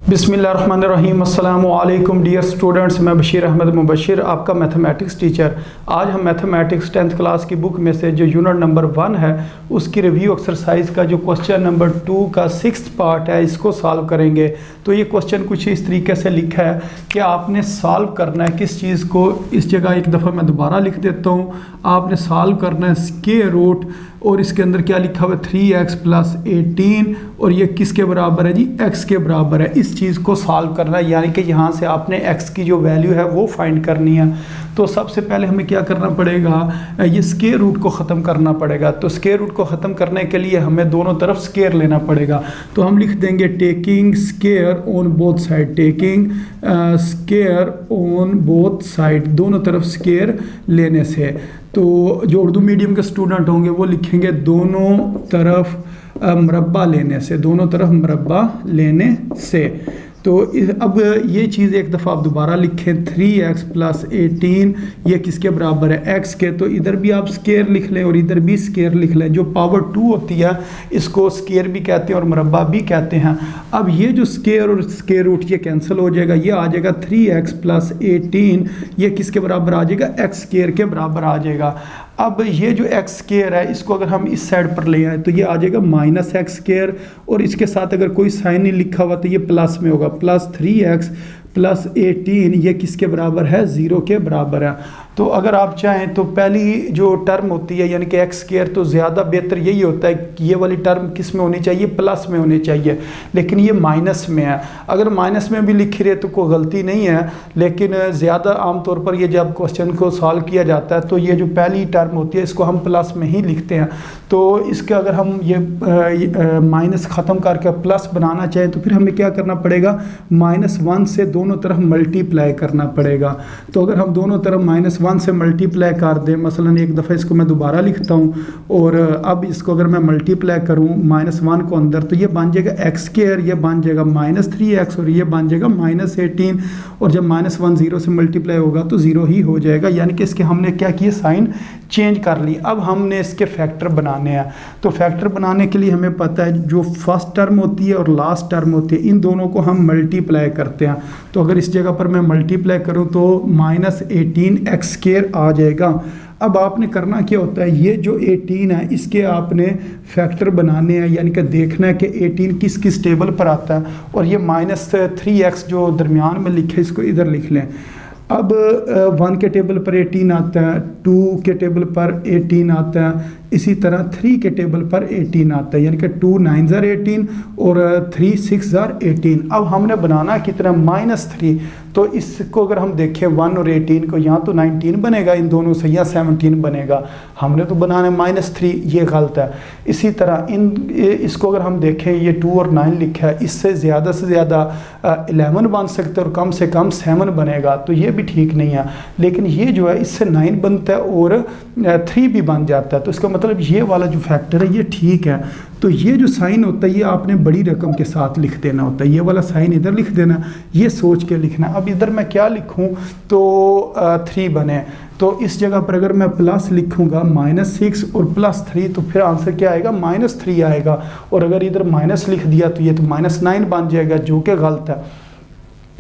बिस्मिल्लाहिर्रहमानिर्रहीम। अस्सलामु अलैकुम डियर स्टूडेंट्स, मैं बशीर अहमद मुबशिर, आपका मैथमेटिक्स टीचर। आज हम मैथमेटिक्स 10th क्लास की बुक में से जो यूनिट नंबर 1 है उसकी रिव्यू एक्सरसाइज का जो क्वेश्चन नंबर 2 का 6th पार्ट है इसको सॉल्व करेंगे। तो ये क्वेश्चन कुछ इस तरीके से लिखा है कि आपने सॉल्व करना है किस चीज़ को। इस जगह एक दफ़ा मैं दोबारा लिख देता हूँ। आपने सॉल्व करना है स्क्वायर रूट, और इसके अंदर क्या लिखा हुआ है 3x + 18, और ये किसके बराबर है जी, x के बराबर है। इस चीज़ को सॉल्व करना है, यानी कि यहाँ से आपने x की जो वैल्यू है वो फाइंड करनी है। तो सबसे पहले हमें क्या करना पड़ेगा, ये स्क्वायर रूट को ख़त्म करना पड़ेगा। तो स्क्वायर रूट को ख़त्म करने के लिए हमें दोनों तरफ स्क्वायर लेना पड़ेगा। तो हम लिख देंगे taking square on both side, taking square on both side, दोनों तरफ स्क्वायर लेने से। तो जो उर्दू मीडियम के स्टूडेंट होंगे वो लिखेंगे दोनों तरफ मरबा लेने से, दोनों तरफ मरबा लेने से। तो अब ये चीज़ एक दफ़ा आप दोबारा लिखें, 3x + 18 ये किसके बराबर है, x के। तो इधर भी आप स्क्वायर लिख लें और इधर भी स्क्वायर लिख लें। जो पावर 2 होती है इसको स्क्वायर भी कहते हैं और मरबा भी कहते हैं। अब ये जो स्क्वायर और स्क्वायर रूट ये कैंसिल हो जाएगा, ये आ जाएगा 3x + 18 ये किसके बराबर आ जाएगा, x² के बराबर आ जाएगा। अब ये जो x² है इसको अगर हम इस साइड पर ले आए तो ये आ जाएगा -x², और इसके साथ अगर कोई साइन नहीं लिखा हुआ तो ये प्लस में होगा, +3x + 18 ये किसके बराबर है, 0 के बराबर है। तो अगर आप चाहें तो पहली जो टर्म होती है यानी कि x², तो ज़्यादा बेहतर यही होता है कि ये वाली टर्म किस में होनी चाहिए, प्लस में होनी चाहिए, लेकिन ये माइनस में है। अगर माइनस में भी लिखी रहे तो कोई गलती नहीं है, लेकिन ज़्यादा आमतौर पर ये जब क्वेश्चन को सॉल्व किया जाता है तो ये जो पहली टर्म होती है इसको हम प्लस में ही लिखते हैं। तो इसका अगर हम ये माइनस ख़त्म करके प्लस बनाना चाहें तो फिर हमें क्या करना पड़ेगा, -1 से दोनों तरफ मल्टीप्लाई करना पड़ेगा। तो अगर हम दोनों तरफ -1 से मल्टीप्लाई कर दें, मसलन एक दफ़ा इसको मैं दोबारा लिखता हूँ, और अब इसको अगर मैं मल्टीप्लाई करूँ -1 को अंदर, तो ये बन जाएगा x², ये बन जाएगा -3x, और ये बन जाएगा -18, और जब -1 0 से मल्टीप्लाई होगा तो 0 ही हो जाएगा, यानी कि इसके हमने क्या किया, साइन चेंज कर ली। अब हमने इसके फैक्टर बनाने हैं। तो फैक्टर बनाने के लिए हमें पता है जो फर्स्ट टर्म होती है और लास्ट टर्म होती है इन दोनों को हम मल्टीप्लाई करते हैं। तो अगर इस जगह पर मैं मल्टीप्लाई करूं तो -18x² आ जाएगा। अब आपने करना क्या होता है, ये जो 18 है इसके आपने फैक्टर बनाने हैं, यानी कि देखना है कि 18 किस किस टेबल पर आता है, और ये -3x जो दरमियान में लिखे इसको इधर लिख लें। अब 1 के टेबल पर 18 आता है, 2 के टेबल पर 18 आता है, इसी तरह 3 के टेबल पर 18 आता है, यानी कि 2 9s are 18 और 3 6s are 18। अब हमने बनाना कितना, -3। तो इसको अगर हम देखें 1 और 18 को, यहाँ तो 19 बनेगा इन दोनों से, या 17 बनेगा। हमने तो बनाना है -3, ये गलत है। इसी तरह इसको अगर हम देखें, ये 2 और 9 लिखा है, इससे ज़्यादा से ज़्यादा 11 बन सकते हैं और कम से कम 7 बनेगा, तो ये भी ठीक नहीं है। लेकिन ये जो है इससे 9 बनता है और 3 भी बन जाता है, तो इसका मतलब ये वाला जो फैक्टर है ये ठीक है। तो ये जो साइन होता है ये आपने बड़ी रकम के साथ लिख देना होता है, ये वाला साइन इधर लिख देना, ये सोच के लिखना। अब इधर मैं क्या लिखूं तो 3 बने, तो इस जगह पर अगर मैं प्लस लिखूंगा -6 और +3 तो फिर आंसर क्या आएगा, -3 आएगा। और अगर इधर माइनस लिख दिया तो ये तो -9 बन जाएगा, जो कि गलत है।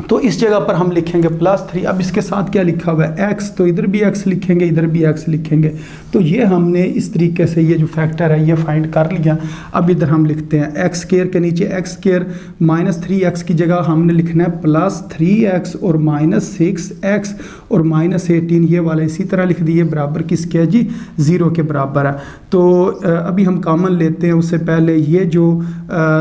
तो इस जगह पर हम लिखेंगे +3। अब इसके साथ क्या लिखा हुआ है, x, तो इधर भी x लिखेंगे, इधर भी x लिखेंगे। तो ये हमने इस तरीके से ये जो फैक्टर है ये फाइंड कर लिया। अब इधर हम लिखते हैं x² के नीचे x², -3x की जगह हमने लिखना है +3x और -6x और -18, ये वाला इसी तरह लिख दिए, बराबर किसके है जी, 0 के बराबर है। तो अभी हम कॉमन लेते हैं, उससे पहले ये जो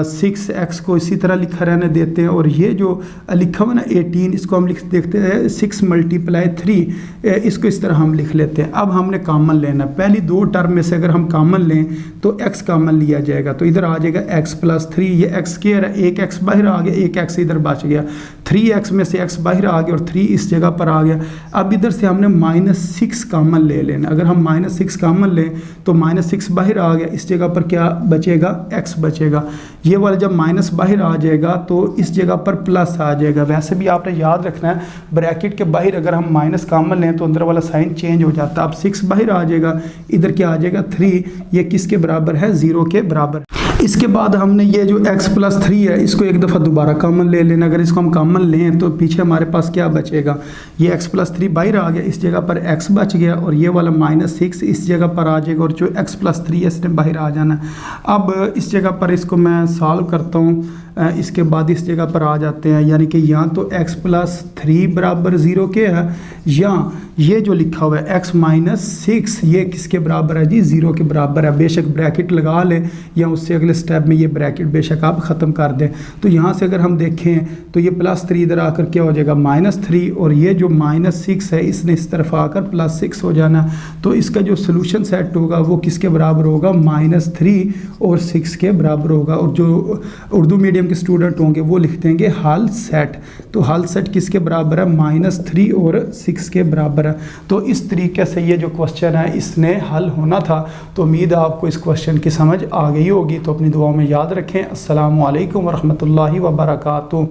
6x को इसी तरह लिखा रहने देते हैं, और ये जो लिखा हुआ ना 18 इसको हम लिख देखते हैं 6 × 3, इसको इस तरह हम लिख लेते हैं। अब हमने कॉमन लेना, पहली 2 टर्म में से अगर हम कॉमन लें तो x कॉमन लिया जाएगा, तो इधर आ जाएगा x + 3, ये x² है, एक x बाहर आ गया, एक x इधर बच गया, 3x में से x बाहर आ गया और 3 इस जगह पर आ गया। अब इधर से हमने -6 कॉमन ले लेना। अगर हम -6 कॉमन लें तो -6 बाहर आ गया, इस जगह पर क्या बचेगा, x बचेगा। ये वाला जब माइनस बाहर आ जाएगा तो इस जगह पर प्लस आ जाएगा। वैसे भी आपने याद रखना है ब्रैकेट के बाहर अगर हम माइनस कॉमन लें तो अंदर वाला साइन चेंज हो जाता है। अब 6 बाहर आ जाएगा, इधर क्या आ जाएगा 3, ये किसके बराबर है 0 के बराबर। इसके बाद हमने ये जो x+3 है इसको एक दफ़ा दोबारा कॉमन ले लेना। अगर इसको हम कॉमन लें तो पीछे हमारे पास क्या बचेगा, ये x+3 बाहर आ गया, इस जगह पर x बच गया और ये वाला -6 इस जगह पर आ जाएगा और जो x+3 है इसने बाहर आ जाना। अब इस जगह पर इसको मैं सॉल्व करता हूँ, इसके बाद इस जगह पर आ जाते हैं, यानी कि यहाँ तो x+3 बराबर 0 के है, या ये जो लिखा हुआ है x-6 ये किसके बराबर है जी, 0 के बराबर है। बेशक ब्रैकेट लगा लें या उससे अगले स्टेप में ये ब्रैकेट बेशक आप ख़त्म कर दें। तो यहाँ से अगर हम देखें तो ये +3 इधर आकर क्या हो जाएगा -3, और ये जो -6 है इसने इस तरफ आकर +6 हो जाना। तो इसका जो सोल्यूशन सेट होगा वो किसके बराबर होगा, -3 और 6 के बराबर होगा। और जो उर्दू मीडियम के स्टूडेंट होंगे वो लिख देंगे हल सेट। तो हल सेट किसके बराबर है, -3 और 6 के बराबर है। तो इस तरीके से ये जो क्वेश्चन है इसने हल होना था। तो उम्मीद है आपको इस क्वेश्चन की समझ आ गई होगी। तो अपनी दुआओं में याद रखें। अस्सलामु अलैकुम वरहमतुल्लाहि वबरकातुहू।